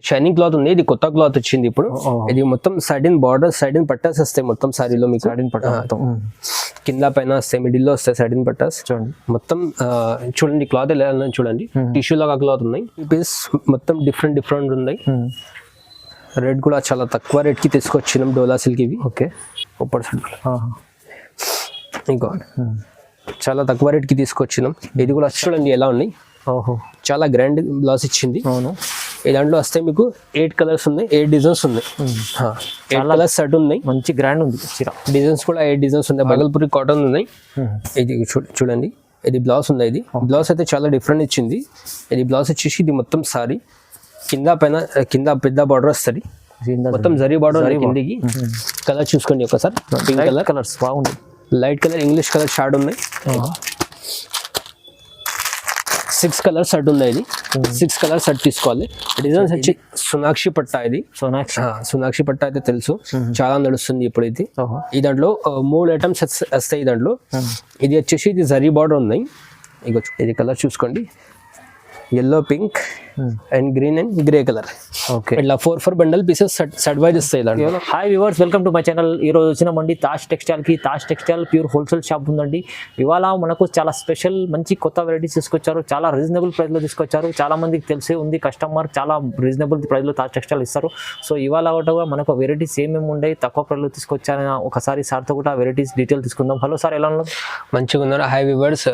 Shining cloth ఉంది, ఇది కొత్త క్లాత్ వచ్చింది ఇప్పుడు. ఇది మొత్తం సైడ్ బార్డర్, సైడ్ పట్టాస్ వస్తాయి మొత్తం సారీలో మీకు. సైడ్ పట్టా కింద పైన వస్తాయి, మిడిల్ లో వస్తాయి సైడ్ పట్టాస్. చూడండి మొత్తం చూడండి క్లాత్ ఎలా ఉందని చూడండి. టిష్యూ లాగా క్లాత్ ఉన్నాయి. పీస్ మొత్తం డిఫరెంట్ ఉన్నాయి. రేట్ కూడా చాలా తక్కువ రేట్ కి తీసుకొచ్చినాం డోలా సిల్క్ ఇవి. ఓకే సైడ్ ఇంకో చాలా తక్కువ రేట్ కి తీసుకొచ్చినాం. ఇది కూడా చూడండి ఎలా ఉన్నాయి. ఓహో చాలా గ్రాండ్ బ్లౌజ్ ఇచ్చింది. అవును, ఈ దాంట్లో వస్తే మీకు 8 కలర్స్ ఉన్నాయి, 8 డిజైన్స్ ఉన్నాయి. 8 కలర్స్ సెట్ ఉన్నాయి, మంచి గ్రాండ్ ఉంది. డిజైన్స్ కూడా 8 డిజైన్స్ ఉన్నాయి. భాగల్పూరి కాటన్ ఉన్నాయి. ఇది చూడండి, ఇది బ్లౌజ్ ఉంది. ఇది బ్లౌజ్ అయితే చాలా డిఫరెంట్ ఇచ్చింది. ఇది బ్లౌజ్ వచ్చేసి ఇది మొత్తం సారీ కింద పెద్ద బార్డర్ వస్తుంది, మొత్తం జరీ బార్డర్ కిందికి. కలర్ చూసుకోండి ఒకసారి. పింక్ కలర్, కలర్స్ బాగుంది. Light colour, English colour short ఉన్నాయి. 6 కలర్స్ సెట్ ఉంది. ఇది 6 కలర్స్ సెట్ తీసుకోవాలి. డిజైన్స్ వచ్చి సోనాక్షి పట్టా. ఇది సోనాక్షి పట్టా అయితే తెలుసు, చాలా నడుస్తుంది ఇప్పుడు. ఇది ఈ దాంట్లో 3 ఐటమ్స్ వస్తాయి దాంట్లో. ఇది వచ్చేసి ఇది జరీ బార్డర్ ఉన్నాయి. ఇది కలర్ చూసుకోండి, yellow, pink and green and grey colour. Okay, ఇట్లా 4 బండల్ పీసెస్ సెట్ వైజ్ వస్తాయి దాంట్లో. Hi viewers, welcome to my channel. ఈ రోజు వచ్చినామండి తాజ్ టెక్స్టైల్కి. Taj textile pure wholesale shop ఉందండి. ఇవాళ మనకు చాలా స్పెషల్ మంచి కొత్త వెరైటీస్ తీసుకొచ్చారు. చాలా రీజనబుల్ ప్రైస్లో తీసుకొచ్చారు. చాలా మందికి తెలిసే ఉంది, కస్టమర్ చాలా రీజనబుల్ ప్రైస్లో తాజ్ టెక్స్టైల్ ఇస్తారు. సో ఇవాళ కూడా మనకు వెరైటీస్ ఏమేమి ఉన్నాయి, తక్కువ ప్రైస్లో తీసుకొచ్చారని ఒకసారి సార్తో కూడా వెరైటీస్ డీటెయిల్ తీసుకుందాం. హలో సార్, ఎలా ఉన్నారు? మంచిగా ఉన్నారు. హాయ్ వ్యూవర్స్,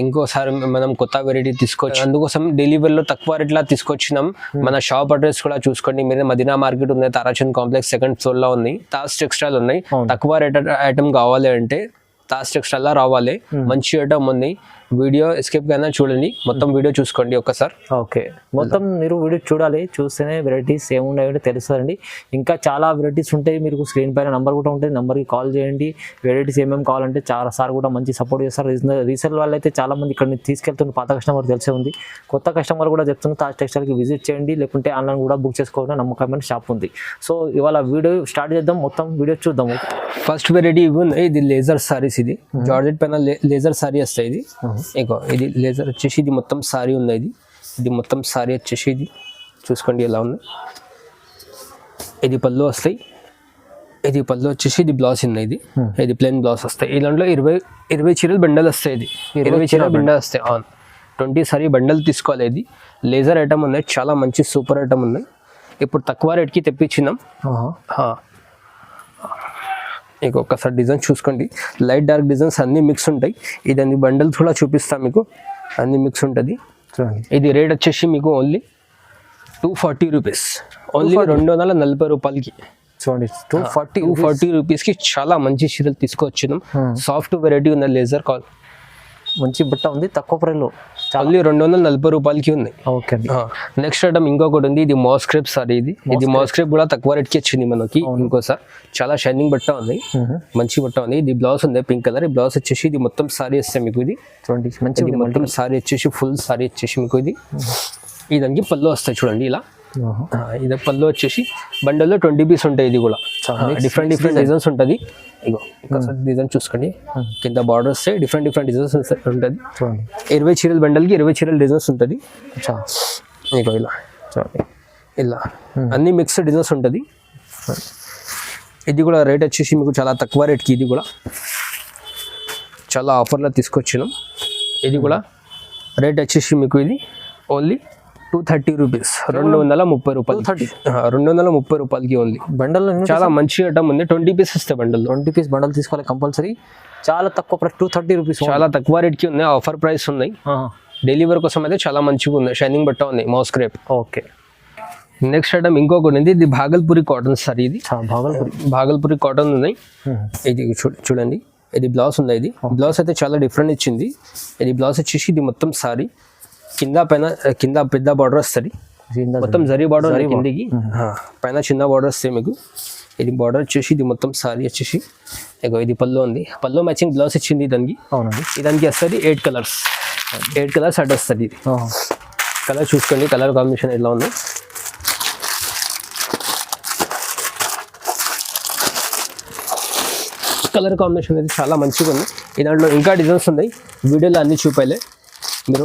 ఇంకోసారి మనం కొత్త వెరైటీ తీసుకొచ్చి అందుకోసం డెలివరీలో తక్కువ రేట్లా తీసుకొచ్చినాం. మన షాప్ అడ్రస్ కూడా చూసుకోండి. మీరు మదీనా మార్కెట్ ఉంది, తారాచంద్ కాంప్లెక్స్ 2nd ఫ్లోర్ లో ఉంది. తాజ్ టెక్స్టైల్ ఉన్నాయి. తక్కువ రేట్ ఐటమ్ కావాలి అంటే తాజ్ టెక్స్టైల్ లా రావాలి. మంచి ఐటమ్ ఉంది. వీడియో ఎస్కేప్ కన్నా చూడండి, మొత్తం వీడియో చూసుకోండి ఒక్కసారి. ఓకే, మొత్తం మీరు వీడియో చూడాలి, చూస్తేనే వెరైటీస్ ఏమున్నాయో తెలుస్తుందండి. ఇంకా చాలా వెరైటీస్ ఉంటాయి. మీరు స్క్రీన్ పైన నంబర్ కూడా ఉంటుంది, నెంబర్కి కాల్ చేయండి. వెరైటీస్ ఏమేమి కావాలంటే చాలా సార్ కూడా మంచి సపోర్ట్ చేస్తారు. రీసేల్ వాళ్ళు అయితే చాలా మంది ఇక్కడ తీసుకెళ్తున్న పాత కస్టమర్ తెలిసే ఉంది. కొత్త కస్టమర్ కూడా చెప్తున్నారు తాజ్ టెక్స్టైల్కి విజిట్ చేయండి, లేకుంటే ఆన్లైన్ కూడా బుక్ చేసుకోవాలని నమ్మకమైన షాప్ ఉంది. సో ఇవాళ వీడియో స్టార్ట్ చేద్దాం, మొత్తం వీడియో చూద్దాము. ఫస్ట్ వెరైటీ ఇవి ఉన్నాయి. ఇది లేజర్ సారీస్. ఇది జార్జెట్ పైన లేజర్ సారీ వస్తాయి. ఇది ఇంకో ఇది లేజర్ వచ్చేసి ఇది మొత్తం సారీ ఉంది. ఇది మొత్తం సారీ వచ్చేసి ఇది చూసుకోండి ఎలా ఉంది. ఇది పళ్ళు వస్తాయి. ఇది పళ్ళు వచ్చేసి ఇది బ్లౌజ్ ఉంది. ఇది ప్లెయిన్ బ్లౌజ్ వస్తాయి. ఈ దాంట్లో 20 చీరలు బండల్ వస్తాయి. ఇది 20 చీరలు బండల్ వస్తాయి. 20 సారీ బండల్ తీసుకోవాలి. ఇది లేజర్ ఐటమ్ ఉన్నాయి, చాలా మంచి సూపర్ ఐటమ్ ఉన్నాయి. ఇప్పుడు తక్కువ రేట్కి తెప్పించినాం. ఇంకొకసారి డిజైన్ చూసుకోండి. లైట్ డార్క్ డిజైన్స్ అన్ని మిక్స్ ఉంటాయి. ఇది అన్ని బండల్ కూడా చూపిస్తాం మీకు, అన్ని మిక్స్ ఉంటుంది. ఇది రేట్ వచ్చేసి మీకు ఓన్లీ 240 రూపీస్, ఓన్లీ 240 రూపాయలకి. చూడండి, 240 రూపీస్కి చాలా మంచి చీరలు తీసుకొచ్చినాం. సాఫ్ట్ వెరైటీ ఉన్న లేజర్ కాల్, మంచి బట్ట ఉంది, తక్కువ ప్రైస్లో ఓన్లీ 240 రూపాయలకి ఉంది. ఓకే, నెక్స్ట్ ఐటమ్ ఇంకొకటి ఉంది. ఇది మాస్క్రేప్ సారీ. ఇది మాస్క్రేప్ కూడా తక్కువ రేట్కి వచ్చింది మనకి. ఇంకోసారి చాలా షైనింగ్ బట్ట ఉంది, మంచి బట్ట ఉంది. ఇది బ్లౌజ్ ఉంది పింక్ కలర్. ఈ బ్లౌజ్ వచ్చేసి ఇది మొత్తం సారీ వస్తాయి మీకు. ఇది చూడండి, మంచి మొత్తం సారీ వచ్చేసి ఫుల్ సారీ వచ్చేసి మీకు ఇది దానికి పళ్ళు వస్తాయి చూడండి ఇలా. ఇది పళ్ళు వచ్చేసి బండల్లో 20 పీస్ ఉంటాయి. ఇది కూడా డిఫరెంట్ డిజైన్స్ ఉంటుంది. ఇగో ఒకసారి డిజైన్ చూసుకోండి. కింద బార్డర్స్ డిఫరెంట్ డిజైన్స్ ఉంటుంది. 20 చీరల బండల్కి 20 చీరల డిజైన్స్ ఉంటుంది. ఇగో ఇలా అన్ని మిక్స్డ్ డిజైన్స్ ఉంటుంది. ఇది కూడా రేట్ వచ్చేసి మీకు చాలా తక్కువ రేట్కి, ఇది కూడా చాలా ఆఫర్లో తీసుకొచ్చినాం. ఇది కూడా రేట్ వచ్చేసి మీకు ఇది ఓన్లీ 230 రూపీస్, 230 రూపాయలు. 230 రూపాయలకి ఓన్లీ. బండల్ చాలా మంచి ఐటమ్ ఉంది. 20 పీస్ వస్తాయి బండల్. 20 పీస్ బండల్ తీసుకోవాలి కంపల్సరీ. చాలా తక్కువ ప్రైస్, 230 రూపీస్, చాలా తక్కువ రేట్కి ఉన్నాయి. ఆఫర్ ప్రైస్ ఉన్నాయి. డెలివరీ కోసం అయితే చాలా మంచిగా ఉంది. షైనింగ్ బట్ట ఉంది, మాస్క్రేప్. ఓకే, నెక్స్ట్ ఐటమ్ ఇంకొకటి ఉంది. ఇది భాగల్పూరి కాటన్ సారీ. ఇది భాగల్పూరి కాటన్ ఉన్నాయి. ఇది చూడండి, ఇది బ్లౌజ్ ఉంది. ఇది బ్లౌజ్ అయితే చాలా డిఫరెంట్ ఇచ్చింది. ఇది బ్లౌజ్ వచ్చేసి ఇది మొత్తం సారీ కింద పెద్ద బార్డర్ వస్తుంది, మొత్తం జరీ బార్డర్ కిందికి. పైన చిన్న బార్డర్ వస్తాయి మీకు. ఇది బార్డర్ వచ్చేసి ఇది మొత్తం సారీ వచ్చేసి ఇది పళ్ళు ఉంది. పళ్ళు మ్యాచింగ్ బ్లౌజ్ ఇచ్చింది దానికి. దానికి వస్తుంది 8 కలర్స్ సెట్ వస్తుంది. ఇది కలర్ చూసుకోండి, కలర్ కాంబినేషన్ ఎలా ఉంది. కలర్ కాంబినేషన్ అయితే చాలా మంచిగా ఉంది. ఈ దాంట్లో ఇంకా డిజైన్స్ ఉన్నాయి, వీడియోలో అన్ని చూపాలి. మీరు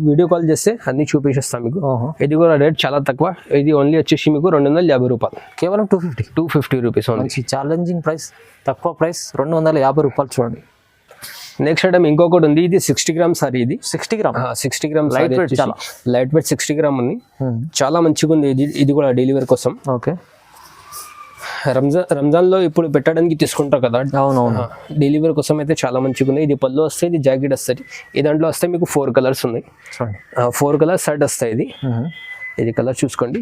వీడియో కాల్ చేస్తే అన్ని చూపించేస్తాం మీకు. ఇది కూడా రేట్ చాలా తక్కువ. ఇది ఓన్లీ వచ్చేసి మీకు 250 రూపాయలు, కేవలం 250 రూపీస్ ఓన్లీ. మంచి ఛాలెంజింగ్ ప్రైస్, తక్కువ ప్రైస్ 250 రూపాయలు చూడండి. నెక్స్ట్ ఐటమ్ ఇంకొకటి ఉంది. ఇది 60 గ్రామ్ సారీ. ఇది 60 గ్రామ్ 60 గ్రామ్ లైట్ వెయిట్, చాలా లైట్ వెయిట్ 60 గ్రామ్ ఉంది. చాలా మంచిగా ఉంది. ఇది కూడా డెలివరీ కోసం. ఓకే, రంజాన్లో ఇప్పుడు పెట్టడానికి తీసుకుంటారు కదా, అవునవును, డెలివరీ కోసం అయితే చాలా మంచిగా ఉంది. ఇది పళ్ళు వస్తాయి, ఇది జాకెట్ వస్తుంది. ఈ దాంట్లో వస్తే మీకు 4 కలర్స్ ఉన్నాయి. 4 కలర్స్ షర్ట్ వస్తాయి. ఇది కలర్ చూసుకోండి,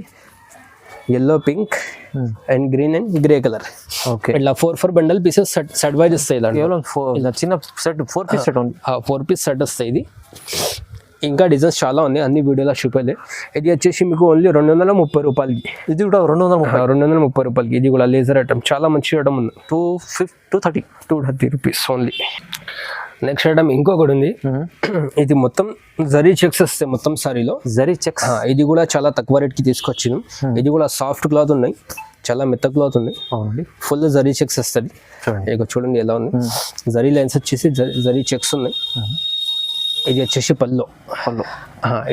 yellow, pink and green and grey colour. Okay, ఇట్లా 4 బండల్ పీసెస్ సెట్ వైజ్ వస్తాయి. కేవలం చిన్న సెట్ 4 పీస్ సెట్ ఉంది. 4 పీస్ సెట్ వస్తాయి. ఇది ఇంకా డిజైన్స్ చాలా ఉన్నాయి, అన్ని వీడియోలో చూపేది. ఇది వచ్చేసి మీకు ఓన్లీ 230 రూపాయలకి. ఇది కూడా 230 రూపాయలకి. ఇది కూడా లేజర్ ఐటమ్, చాలా మంచి ఐటమ్ ఉంది. 230 రూపీస్ ఓన్లీ. నెక్స్ట్ ఐటమ్ ఇంకొకటి ఉంది. ఇది మొత్తం జరీ చెక్స్ వస్తాయి మొత్తం సారీలో. జరీ చెక్స్, ఇది కూడా చాలా తక్కువ రేట్కి తీసుకొచ్చాను. ఇది కూడా సాఫ్ట్ క్లాత్ ఉన్నాయి, చాలా మెత్త క్లాత్ ఉన్నాయి. ఫుల్ జరీ చెక్స్ వస్తుంది. ఇక చూడండి ఎలా ఉంది. జరీ లైన్స్ వచ్చేసి జరీ చెక్స్ ఉన్నాయి. ఇది వచ్చేసి పళ్ళు.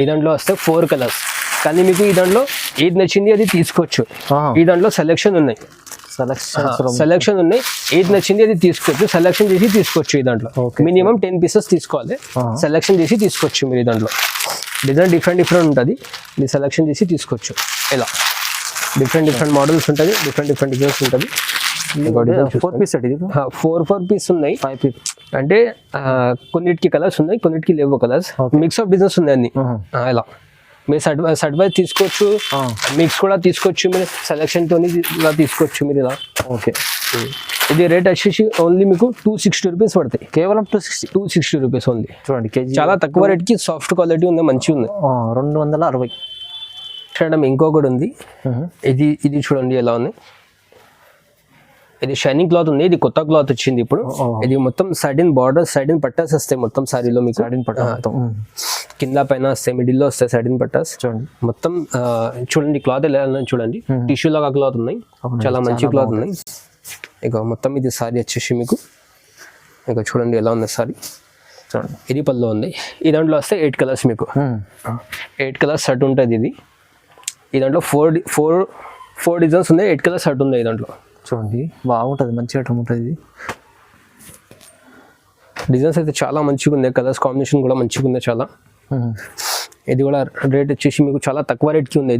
ఈ దాంట్లో వస్తే 4 కలర్స్, కానీ మీకు ఈ దాంట్లో ఏది నచ్చింది అది తీసుకోవచ్చు. ఈ దాంట్లో సెలెక్షన్ ఉన్నాయి, ఏది నచ్చింది అది తీసుకోవచ్చు. సెలెక్షన్ చేసి తీసుకోవచ్చు. ఈ దాంట్లో మినిమం 10 పీసెస్ తీసుకోవాలి. సెలెక్షన్ చేసి తీసుకోవచ్చు మీరు. ఈ దాంట్లో డిజైన్ డిఫరెంట్ ఉంటుంది. మీరు సెలెక్షన్ చేసి తీసుకోవచ్చు. ఇలా డిఫరెంట్ మోడల్స్ ఉంటుంది, డిఫరెంట్ డిజైన్స్ ఉంటుంది. 4 పీస్ సెట్. ఇది 4 పీస్ ఉన్నాయి. 5 పీస్ అంటే కొన్నిటికి కలర్స్ ఉన్నాయి, కొన్నిటికి లేవు కలర్స్. మిక్స్ ఆఫ్ డిజైన్స్ ఉన్నాయి అన్ని. ఇలా మీరు సెట్ వైజ్ తీసుకోవచ్చు, మిక్స్ కూడా తీసుకోవచ్చు. మీరు సెలెక్షన్తో ఇలా తీసుకోవచ్చు మీరు ఇలా. ఓకే, ఇది రేట్ వచ్చేసి ఓన్లీ మీకు 260 రూపీస్ పడతాయి. కేవలం 260 రూపీస్ ఓన్లీ. చూడండి, కేజీ చాలా తక్కువ రేట్కి సాఫ్ట్ క్వాలిటీ ఉంది, మంచిగా ఉంది. 260. చూడండి ఇంకొకటి ఉంది. ఇది చూడండి ఎలా ఉంది. ఇది షైనింగ్ క్లాత్ ఉంది. ఇది కొత్త క్లాత్ వచ్చింది ఇప్పుడు. ఇది మొత్తం సైడిన్ బార్డర్, సైడిన్ పట్టాస్ వస్తాయి మొత్తం సారీలో మీకు. కింద పైన వస్తాయి, మిడిల్లో వస్తాయి సైడిన్ పట్టాస్. చూడండి మొత్తం చూడండి క్లాత్ ఎలా చూడండి. టిష్యూ లాగా క్లాత్ ఉన్నాయి, చాలా మంచి క్లాత్ ఉన్నాయి. ఇక మొత్తం ఇది సారీ వచ్చేసి మీకు ఇక చూడండి ఎలా ఉంది సారీ. చూడండి ఇది పళ్ళు ఉంది. ఈ దాంట్లో వస్తే 8 కలర్స్ మీకు. 8 కలర్స్ షర్ట్ ఉంటుంది. ఇది ఈ దాంట్లో 4 డిజైన్స్ ఉన్నాయి. 8 కలర్స్ షర్ట్ ఉంది ఈ దాంట్లో. చూడండి బాగుంటుంది, మంచి ఐటమ్ ఉంటుంది. ఇది డిజైన్స్ అయితే చాలా మంచిగా ఉంది, కలర్స్ కాంబినేషన్ కూడా మంచిగా ఉంది చాలా. ఇది కూడా రేట్ వచ్చేసి మీకు చాలా తక్కువ రేట్కి ఉంది.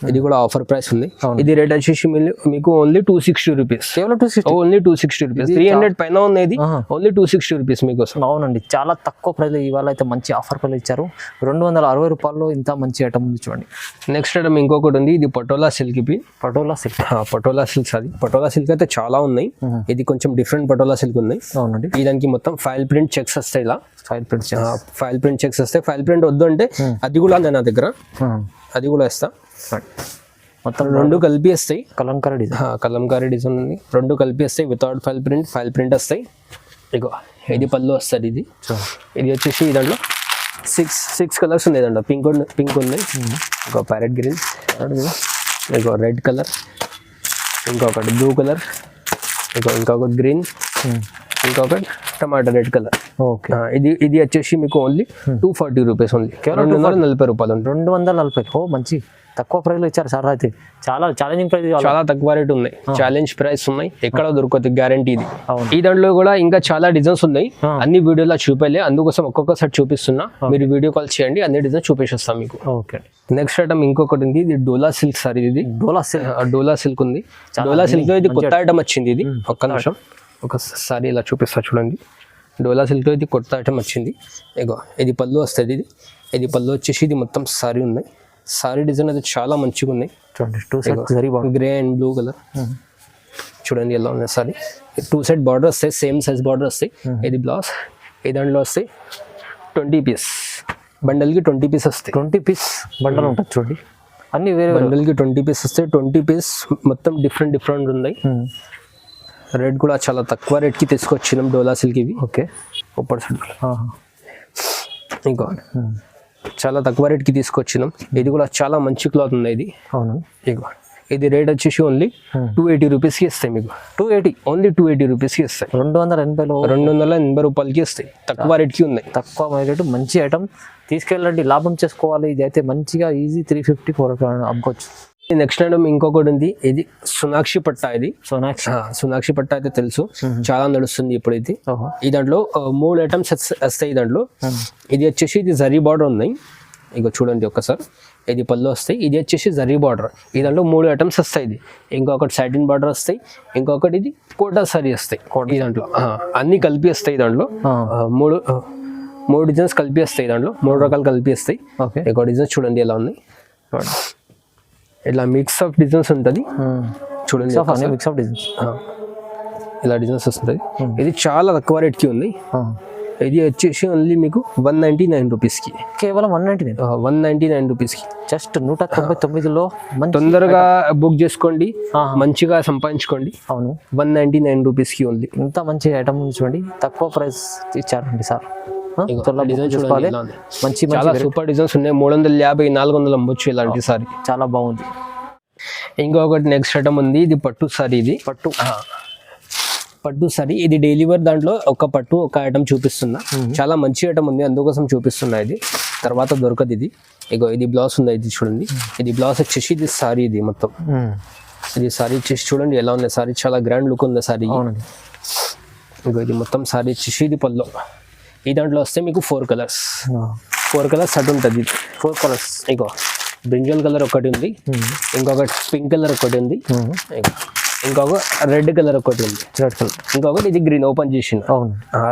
ఇది కూడా ఆఫర్ ప్రైస్ ఉంది. ఇది రేట్ వచ్చేసి మీకు ఓన్లీ 260 రూపీస్. కేవలం 260, ఓన్లీ 260 రూపీస్. 300 పైన ఉంది. ఓన్లీ 260 రూపీస్ మీకోసం. అవునండి, చాలా తక్కువ ప్రైస్. ఇవాళ అయితే మంచి ఆఫర్ ప్రైస్ ఇచ్చారు. 260 రూపాయల్లో ఇంత మంచి ఐటమ్ ఉంది చూడండి. నెక్స్ట్ ఐటమ్ ఇంకొకటి ఉంది. ఇది పటోలా సిల్క్. పటోలా సిల్క్ అది పటోలా సిల్క్ అయితే చాలా ఉన్నాయి. ఇది కొంచెం డిఫరెంట్ పటోలా సిల్క్ ఉన్నాయి. అవునండి, ఈ దానికి మొత్తం ఫైల్ ప్రింట్ చెక్స్ వస్తాయి. ఇలా ఫైల్ ప్రింట్ చెక్స్ వస్తాయి. ఫైల్ ప్రింట్ వద్దు అంటే అది కూడా నా దగ్గర, అది కూడా ఇస్తా. మొత్తం 2 కలిపి వస్తాయి. కలంకారీ డిజైన్ ఉంది. 2 కలిపి వస్తాయి. వితౌట్ ఫైల్ ప్రింట్ వస్తాయి. ఇగో ఇది పళ్ళు వస్తుంది. ఇది వచ్చేసి దాంట్లో 6 కలర్స్ ఉన్నాయి. దాంట్లో పింక్ ఉంది, ఇంకో ప్యారెట్ గ్రీన్, ఇంకో రెడ్ కలర్, ఇంకొకటి బ్లూ కలర్, ఇంకొకటి గ్రీన్, ఇంకొకటి టమాటా రెడ్ కలర్. ఓకే, ఇది వచ్చేసి మీకు ఓన్లీ 240 రూపీస్ ఓన్లీ. 240 రూపాయలు. 240. ఓ మంచి తక్కువ ప్రైస్ లో ఇచ్చారు సార్. అయితే చాలా ఛాలెంజింగ్ ప్రైస్, చాలా తక్కువ రేట్ ఉన్నాయి. ఛాలెంజ్ ప్రైస్ ఉన్నాయి, ఎక్కడ దొరకదు, గ్యారంటీ. ఇది ఈ దాంట్లో కూడా ఇంకా చాలా డిజైన్స్ ఉన్నాయి. అన్ని వీడియోలో చూపేలే, అందుకోసం ఒక్కొక్క సెట్ చూపిస్తున్నా. మీరు వీడియో కాల్ చేయండి, అన్ని డిజైన్స్ చూపించేస్తాం మీకు. ఓకే, నెక్స్ట్ ఐటమ్ ఇంకొకటి ఉంది. ఇది డోలా సిల్క్ సారీ. ఇది డోలా సిల్క్ ఉంది. డోలా సిల్క్ లో ఇది కొత్త ఐటమ్ వచ్చింది. ఇది ఒక్క నిమిషం ఒకసారి ఇలా చూపిస్తా చూడండి. డోలా సిల్క్ ఇది కొత్త ఐటమ్ వచ్చింది. ఇది పళ్ళు వస్తుంది. ఇది పళ్ళు వచ్చేసి ఇది మొత్తం సారీ ఉన్నాయి. సారీ డిజైన్ అయితే చాలా మంచిగా ఉన్నాయి. చూడండి, గ్రే అండ్ బ్లూ కలర్. చూడండి ఎలా ఉన్నాయి సారీ. 2 సెట్ బార్డర్ వస్తాయి, సేమ్ సైజ్ బార్డర్ వస్తాయి. ఇది బ్లౌజ్. ఈ దాంట్లో వస్తాయి 20 పీస్. బండల్కి 20 పీస్ వస్తాయి. 20 పీస్ బండల్ ఉంటుంది చూడండి. అన్ని వేరే బండల్కి 20 పీస్ వస్తాయి. 20 పీస్ మొత్తం డిఫరెంట్ ఉన్నాయి. రేట్ కూడా చాలా తక్కువ రేట్కి తీసుకొచ్చినాం డోలా సిల్క్ ఇవి. ఓకే, ఇంకా చాలా తక్కువ రేట్కి తీసుకొచ్చినాం. ఇది కూడా చాలా మంచి క్లాత్ ఉంది. ఇది అవును. ఇది రేట్ వచ్చేసి ఓన్లీ 280 రూపీస్కి ఇస్తాయి మీకు. 280 ఓన్లీ 280 రూపీస్కి ఇస్తాయి. 280లో 280 రూపాయలకి ఇస్తాయి. తక్కువ రేట్కి ఉన్నాయి. తక్కువ రేటు మంచి ఐటమ్ తీసుకెళ్ళండి, లాభం చేసుకోవాలి. ఇది అయితే మంచిగా ఈజీ 350 400 అమ్ముకోవచ్చు. నెక్స్ట్ ఐటమ్ ఇంకొకటి ఉంది. ఇది సోనాక్షి పట్ట. ఇది సోనాక్షి సోనాక్షి పట్ట అయితే తెలుసు, చాలా నడుస్తుంది ఇప్పుడు. ఇది ఈ దాంట్లో 3 ఐటమ్స్ వస్తాయి దాంట్లో. ఇది వచ్చేసి ఇది జరీ బార్డర్ ఉన్నాయి. ఇక చూడండి ఒక్కసారి, ఇది పళ్ళు వస్తాయి. ఇది వచ్చేసి జరీ బార్డర్. ఈ దాంట్లో 3 ఐటమ్స్ వస్తాయి. ఇది ఇంకొకటి సాటిన్ బార్డర్ వస్తాయి, ఇంకొకటి ఇది కోటా సారీ వస్తాయి. ఈ దాంట్లో అన్ని కలిపి వస్తాయి. దాంట్లో మూడు డిజైన్స్ కలిపి వస్తాయి. దాంట్లో 3 రకాలు కలిపి వస్తాయి. ఇంకో డిజైన్స్ చూడండి ఎలా ఉన్నాయి. ఇట్లా మిక్స్ ఆఫ్ డిజైన్స్ ఉంటుంది చూడండి. మిక్స్ ఆఫ్ డిజైన్స్ ఇలా డిజైన్స్ వస్తుంది. ఇది చాలా తక్కువ రేట్కి ఉంది. ఇది వచ్చేసి ఓన్లీ మీకు 199 రూపీస్కి. కేవలం 199 రూపీస్కి. జస్ట్ 199లో తొందరగా బుక్ చేసుకోండి, మంచిగా సంపాదించుకోండి. అవును, 199 రూపీస్కి ఉంది. ఇంత మంచి ఐటమ్ చూడండి, తక్కువ ప్రైస్ ఇచ్చారండి సార్. మంచి చాలా సూపర్ డిజైన్స్ ఉన్నాయి. 350 400 అమ్మొచ్చు ఇలాంటి సారీ. చాలా బాగుంది. ఇంకొకటి నెక్స్ట్ ఐటమ్ ఉంది. ఇది పట్టు సారీ. ఇది పట్టు సారీ. ఇది డైలీ వేర్ దాంట్లో ఒక ఐటమ్ చూపిస్తున్నా. చాలా మంచి ఐటమ్ ఉంది, అందుకోసం చూపిస్తున్నా. ఇది తర్వాత దొరకదు. ఇది ఇగో ఇది బ్లౌజ్ ఉంది. ఇది చూడండి, ఇది బ్లౌజ్ వచ్చేసి ఇది సారీ. ఇది మొత్తం ఇది సారీ వచ్చేసి చూడండి ఎలా ఉంది. సారీ చాలా గ్రాండ్ లుక్ ఉంది సారీ. ఇగో ఇది మొత్తం సారీ వచ్చేసి ఇది పళ్ళు. ఈ దాంట్లో వస్తే మీకు 4 కలర్స్ సెట్ ఉంటుంది. 4 కలర్స్. ఇగో బ్రింజల్ కలర్ ఒకటి ఉంది, ఇంకొకటి పింక్ కలర్ ఒకటి ఉంది, ఇంకొక రెడ్ కలర్ ఒకటి ఉంది, ఇంకొకటి ఇది గ్రీన్ ఓపెన్ చేసింది.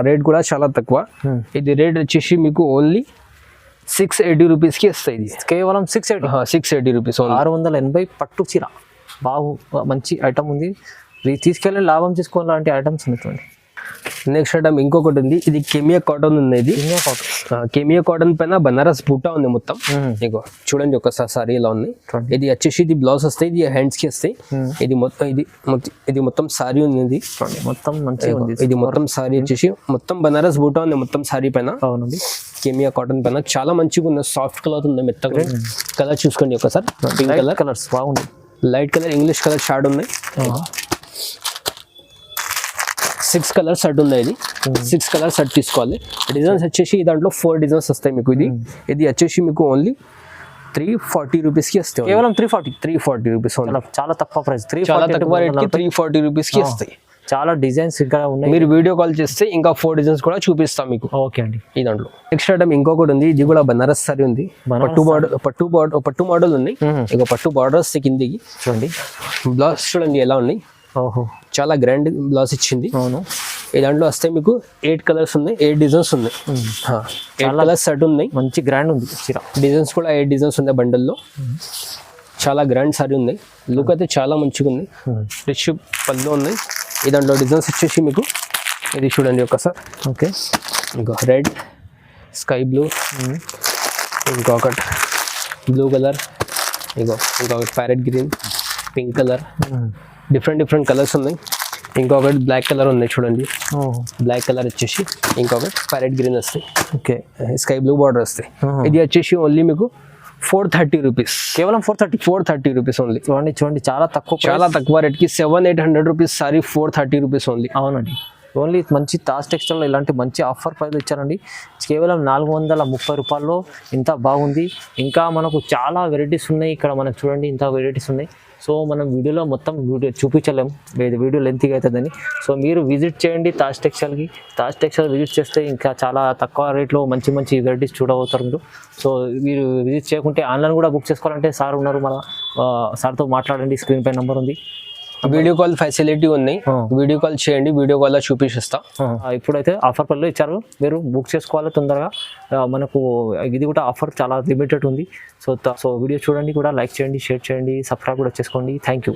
రేట్ కూడా చాలా తక్కువ. ఇది రేట్ వచ్చేసి మీకు ఓన్లీ 680 రూపీస్కి వస్తాయి. ఇది కేవలం 680 రూపీస్. 680 పట్టు చీర. మంచి ఐటమ్ ఉంది, తీసుకెళ్ళి లాభం చేసుకోవాలంటే ఐటమ్స్ ఉన్నటువంటి. నెక్స్ట్ ఐటమ్ ఇంకొకటి ఉంది. ఇది కెమియా కాటన్ ఉంది. ఇది కెమియా కాటన్ పైన బనారస్ బూటా ఉంది మొత్తం. ఇగో చూడండి ఒకసారి సారీ ఇలా ఉంది. ఇది వచ్చేసి ఇది బ్లౌజ్ వస్తాయి, ఇది హ్యాండ్స్ కి వస్తాయి. ఇది మొత్తం సారీ ఉంది. మొత్తం మంచిగా ఉంది. ఇది మొత్తం సారీ వచ్చేసి మొత్తం బనారస్ బూటా ఉంది మొత్తం సారీ పైన. అవునండి, కెమియా కాటన్ పైన చాలా మంచిగా ఉంది. సాఫ్ట్ క్లాత్ ఉంది, మెత్తగా. కలర్ చూసుకోండి ఒకసారి. పింక్ కలర్, కలర్స్ బాగుంది. Light colour, English colour short ఉన్నాయి. 6 కలర్ సెట్ ఉంది. ఇది 6 కలర్ సెట్ తీసుకోవాలి. డిజైన్స్ వచ్చేసి దాంట్లో 4 డిజైన్స్ వస్తాయి మీకు. ఇది వచ్చేసి మీకు ఓన్లీ 340 రూపీస్కి వస్తాయి. కేవలం 340 రూపీస్. చాలా తక్కువ ప్రైస్. చాలా తక్కువ రేట్కి 340 రూపీస్కి వస్తాయి. చాలా డిజైన్స్ ఇంకా ఉన్నాయి. మీరు వీడియో కాల్ చేస్తే ఇంకా 4 డిజైన్స్ కూడా చూపిస్తాం మీకు. ఓకే అండి. ఈ దాంట్లో నెక్స్ట్ ఐటమ్ ఇంకొకటి ఉంది. ఇది కూడా బనారస్ సారీ ఉంది. పట్టు మోడల్ ఉంది. ఇక పట్టు బార్డర్ వస్తాయి కిందికి. చూడండి బ్లౌజ్ చూడండి ఎలా ఉన్నాయి. చాలా గ్రాండ్ బ్లౌజ్ ఇచ్చింది. అవును, ఈ దాంట్లో వస్తే మీకు 8 కలర్స్ ఉన్నాయి, 8 డిజైన్స్ ఉన్నాయి. 8 కలర్స్ సెట్ ఉన్నాయి. మంచి గ్రాండ్ ఉంది. డిజైన్స్ కూడా 8 డిజైన్స్ ఉన్నాయి బండల్లో. చాలా గ్రాండ్ సారీ ఉంది. లుక్ అయితే చాలా మంచిగా ఉంది. రిచ్ పళ్ళు ఉన్నాయి. ఈ దాంట్లో డిజైన్స్ వచ్చేసి మీకు ఇది చూడండి ఒకసారి. ఓకే, ఇంకో రెడ్, స్కై బ్లూ, ఇంకొకటి బ్లూ కలర్, ఇంకొకటి parrot green, pink colour. Different colours ఉన్నాయి. ఇంకొకటి బ్లాక్ కలర్ ఉన్నాయి చూడండి. బ్లాక్ కలర్ వచ్చేసి ఇంకొకటి ప్యారెట్ గ్రీన్ వస్తాయి. ఓకే, స్కై బ్లూ బార్డర్ వస్తాయి. ఇది వచ్చేసి ఓన్లీ మీకు 430 రూపీస్. కేవలం 430 రూపీస్ ఓన్లీ. చూడండి చాలా తక్కువ రేట్కి 700-800 రూపీస్ సారీ 430 రూపీస్ ఓన్లీ. అవునండి, ఓన్లీ మంచి తాజ్ టెక్స్టైల్లో ఇలాంటి మంచి ఆఫర్ ప్రైస్ ఇచ్చారండి. కేవలం 430 రూపాయల్లో ఇంత బాగుంది. ఇంకా మనకు చాలా వెరైటీస్ ఉన్నాయి ఇక్కడ. మనకు చూడండి ఇంత వెరైటీస్ ఉన్నాయి. సో మనం వీడియోలో మొత్తం చూపించలేము, వీడియో లెంతీగా అవుతుందని. సో మీరు విజిట్ చేయండి తాజ్ టెక్స్టైల్కి. తాజ్ టెక్స్టైల్ విజిట్ చేస్తే ఇంకా చాలా తక్కువ రేట్లో మంచి వెరైటీస్ చూడబోతారు మీరు. సో మీరు విజిట్ చేయకుంటే ఆన్లైన్ కూడా బుక్ చేసుకోవాలంటే సార్ ఉన్నారు, మన సార్తో మాట్లాడండి. స్క్రీన్ పై నెంబర్ ఉంది. వీడియో కాల్ ఫెసిలిటీ ఉన్నాయి. వీడియో కాల్ చేయండి, వీడియో కాల్ చూపిస్తా. ఇప్పుడైతే ఆఫర్ పళ్ళు ఇచ్చారు, మీరు బుక్ చేసుకోవాలి తొందరగా. మనకు ఇది కూడా ఆఫర్ చాలా లిమిటెడ్ ఉంది. సో వీడియో చూడండి కూడా, లైక్ చేయండి, షేర్ చేయండి, సబ్స్క్రైబ్ కూడా చేసుకోండి. Thank you.